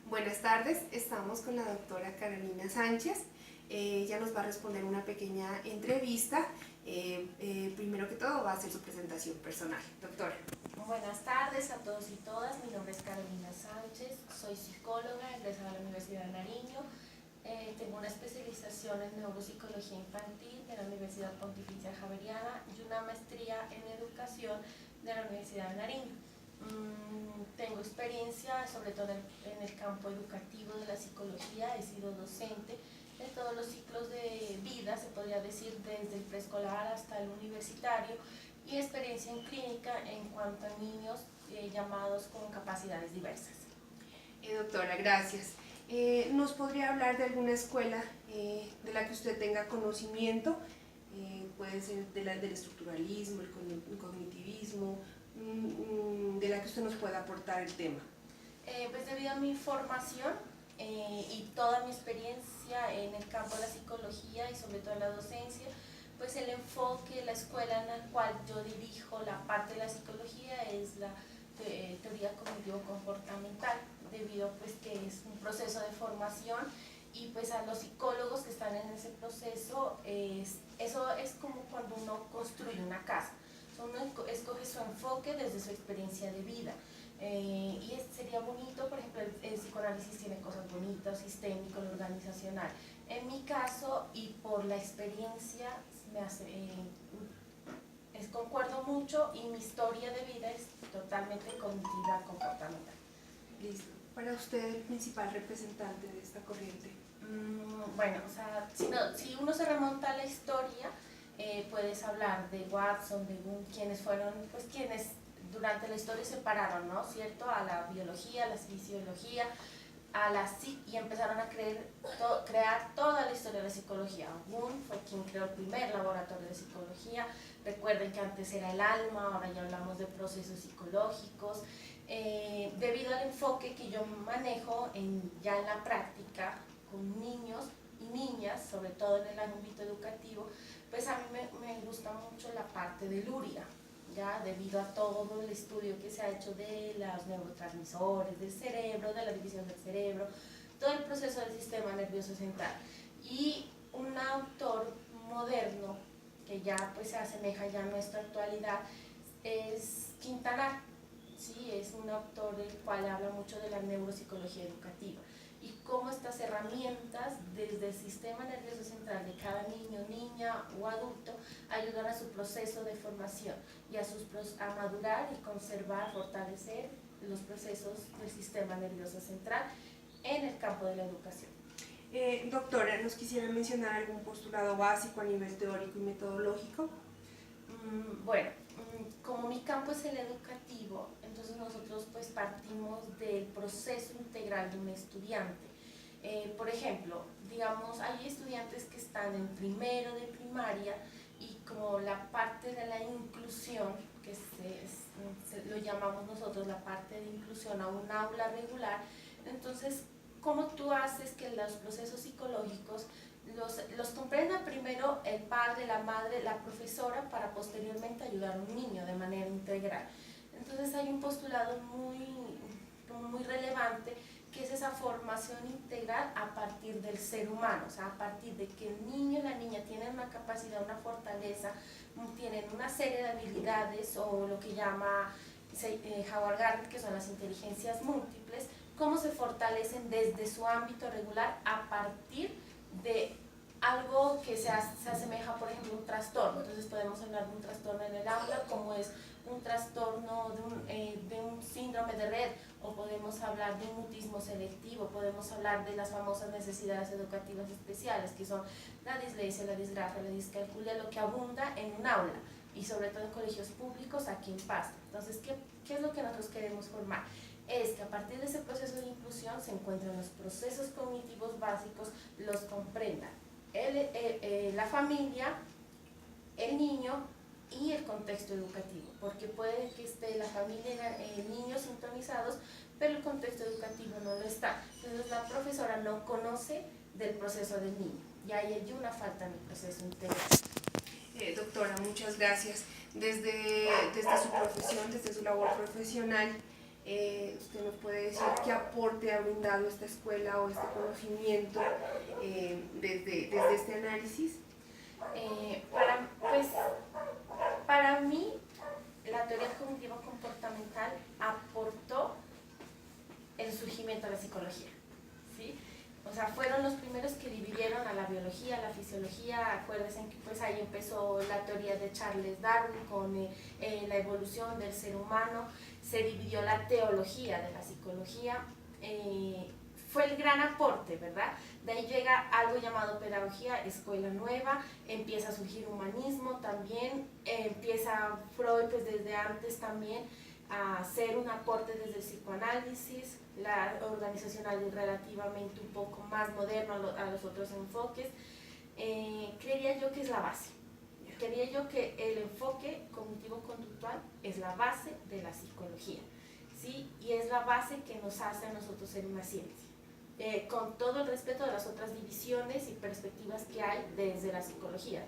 Buenas tardes, estamos con la doctora Carolina Sánchez. Ella nos va a responder una pequeña entrevista. Primero que todo va a hacer su presentación personal. Doctora. Buenas tardes a todos y todas, mi nombre es Carolina Sánchez, soy psicóloga, egresada de la Universidad de Nariño, tengo una especialización en neuropsicología infantil de la Universidad Pontificia Javeriana y una maestría en educación de la Universidad de Nariño. Tengo experiencia sobre todo en el campo educativo de la psicología, he sido docente en todos los ciclos de vida, se podría decir desde el preescolar hasta el universitario, y experiencia en clínica en cuanto a niños llamados con capacidades diversas. Doctora, gracias. ¿Nos podría hablar de alguna escuela de la que usted tenga conocimiento? Puede ser del estructuralismo, el cognitivismo, de la que usted nos pueda aportar el tema. Pues debido a mi formación y toda mi experiencia en el campo de la psicología y sobre todo en la docencia, pues el enfoque, la escuela en la cual yo dirijo la parte de la psicología es la teoría cognitivo-comportamental, debido pues que es un proceso de formación y pues a los psicólogos que están en ese proceso, eso es como cuando uno construye una casa, uno escoge su enfoque desde su experiencia de vida. Y sería bonito, por ejemplo, el psicoanálisis tiene cosas bonitas, sistémico, lo organizacional. En mi caso, y por la experiencia, concuerdo mucho y mi historia de vida es totalmente cognitiva comportamental. Listo. ¿Para usted el principal representante de esta corriente? Bueno, o sea, si uno se remonta a la historia, puedes hablar de Watson, de Jung, quienes fueron, pues quienes durante la historia separaron, ¿no? ¿Cierto? A la biología, a la fisiología, a la psic, y empezaron a crear toda la historia de la psicología. Jung fue quien creó el primer laboratorio de psicología. Recuerden que antes era el alma, ahora ya hablamos de procesos psicológicos. Debido al enfoque que yo manejo ya en la práctica con niños y niñas, sobre todo en el ámbito educativo, pues a mí me gusta mucho la parte de Luria, ya debido a todo el estudio que se ha hecho de los neurotransmisores del cerebro, de la división del cerebro, todo el proceso del sistema nervioso central. Y un autor moderno que ya pues se asemeja ya a nuestra actualidad es Quintanar. Sí, es un autor el cual habla mucho de la neuropsicología educativa y cómo estas herramientas desde el sistema nervioso central de cada niño, niña o adulto ayudan a su proceso de formación y a madurar y conservar, fortalecer los procesos del sistema nervioso central en el campo de la educación. Doctora, ¿nos quisiera mencionar algún postulado básico a nivel teórico y metodológico? Bueno, como mi campo es el educativo, entonces nosotros pues partimos del proceso integral de un estudiante. Por ejemplo, digamos, hay estudiantes que están en primero de primaria y como la parte de la inclusión, que lo llamamos nosotros la parte de inclusión a un aula regular, entonces, ¿cómo tú haces que los procesos psicológicos los comprenda primero el padre, la madre, la profesora, para posteriormente ayudar a un niño de manera integral? Entonces hay un postulado muy relevante, que es esa formación integral a partir del ser humano, o sea, a partir de que el niño y la niña tienen una capacidad, una fortaleza, tienen una serie de habilidades, o lo que llama Howard Gardner, que son las inteligencias múltiples, cómo se fortalecen desde su ámbito regular a partir de algo que se asemeja, por ejemplo, a un trastorno. Entonces podemos hablar de un trastorno en el aula, como es un trastorno de un síndrome de Rett, o podemos hablar de un mutismo selectivo, podemos hablar de las famosas necesidades educativas especiales, que son la dislexia, la disgrafia, la discalculia, lo que abunda en un aula, y sobre todo en colegios públicos aquí en Pasto. Entonces, ¿qué es lo que nosotros queremos formar? Es que a partir de ese proceso de inclusión se encuentran los procesos cognitivos básicos, los comprendan la familia, el niño y el contexto educativo, porque puede que esté la familia y el niño sintonizados, pero el contexto educativo no lo está. Entonces la profesora no conoce del proceso del niño y ahí hay una falta en el proceso integral. Doctora, muchas gracias. Desde su profesión, desde su labor profesional, usted nos puede decir qué aporte ha brindado esta escuela o este conocimiento desde este análisis? Pues, para mí, la teoría cognitivo-comportamental aportó el surgimiento de la psicología, ¿sí? O sea, fueron los primeros que dividieron a la biología, a la fisiología. Acuérdense que pues ahí empezó la teoría de Charles Darwin con la evolución del ser humano. Se dividió la teología de la psicología. Fue el gran aporte, ¿verdad? De ahí llega algo llamado pedagogía, escuela nueva, empieza a surgir humanismo también, empieza Freud pues desde antes también a hacer un aporte desde el psicoanálisis, la organizacional es relativamente un poco más moderno a los otros enfoques. Creería yo que es la base. Creería yo que el enfoque cognitivo-conductual es la base de la psicología, ¿sí? Y es la base que nos hace a nosotros ser una ciencia. Con todo el respeto de las otras divisiones y perspectivas que hay desde la psicología,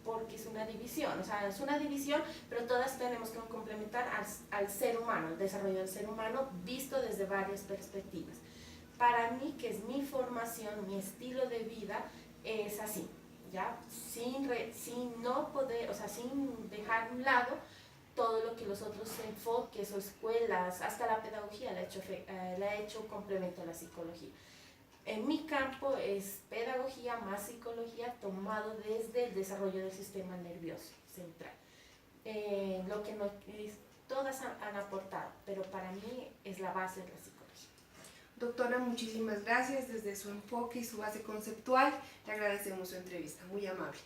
porque es una división, o sea, es una división, pero todas tenemos que complementar al ser humano, el desarrollo del ser humano visto desde varias perspectivas. Para mí, que es mi formación, mi estilo de vida, es así, ¿ya? Sin no poder, o sea, sin dejar a un lado todo lo que los otros enfoques o escuelas, hasta la pedagogía le ha hecho complemento a la psicología. En mi campo es pedagogía más psicología tomado desde el desarrollo del sistema nervioso central. Lo que todas han aportado, pero para mí es la base de la psicología. Doctora, muchísimas gracias. Desde su enfoque y su base conceptual, le agradecemos su entrevista. Muy amable.